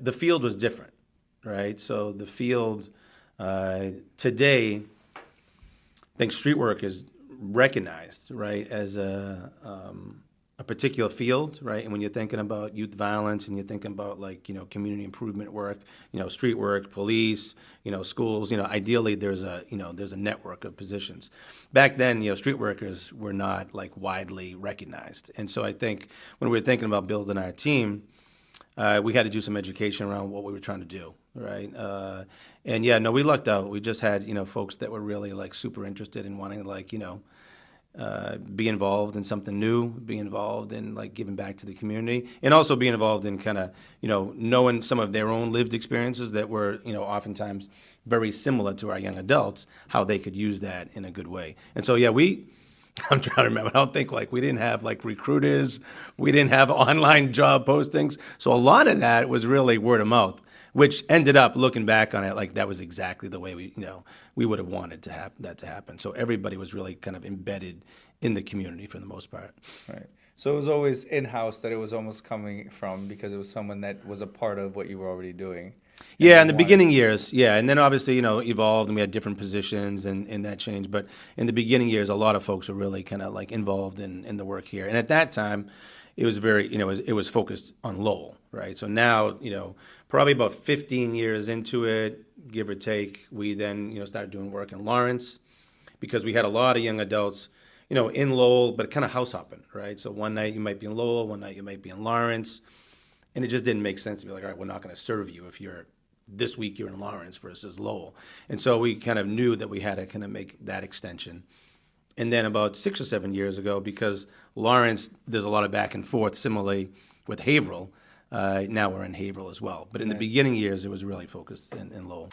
the field was different, right? So the field today, I think street work is recognized, right, as a particular field, right? And when you're thinking about youth violence and you're thinking about like, community improvement work, street work, police, schools, ideally there's a network of positions. Back then, street workers were not like widely recognized. And so I think when we were thinking about building our team, we had to do some education around what we were trying to do, right? And yeah, no, we lucked out. We just had, folks that were really like super interested in wanting to like, be involved in something new, be involved in like giving back to the community, and also be involved in kind of, knowing some of their own lived experiences that were, oftentimes very similar to our young adults, how they could use that in a good way. And so, yeah, I'm trying to remember. I don't think like we didn't have like recruiters, we didn't have online job postings. So a lot of that was really word of mouth, which ended up looking back on it like that was exactly the way we would have wanted to have that to happen. So everybody was really kind of embedded in the community for the most part. Right. So it was always in-house that it was almost coming from because it was someone that was a part of what you were already doing. Yeah, in the beginning years, yeah, and then obviously evolved and we had different positions and that changed. But in the beginning years, a lot of folks were really kind of like involved in the work here. And at that time, it was very it was focused on Lowell, right? So now probably about 15 years into it, give or take, we then started doing work in Lawrence because we had a lot of young adults in Lowell, but kind of house hopping, right? So one night you might be in Lowell, one night you might be in Lawrence. And it just didn't make sense to be like, all right, we're not going to serve you if this week you're in Lawrence versus Lowell. And so we kind of knew that we had to kind of make that extension. And then about 6 or 7 years ago, because Lawrence, there's a lot of back and forth, similarly with Haverhill, now we're in Haverhill as well. But in the beginning years, it was really focused in Lowell.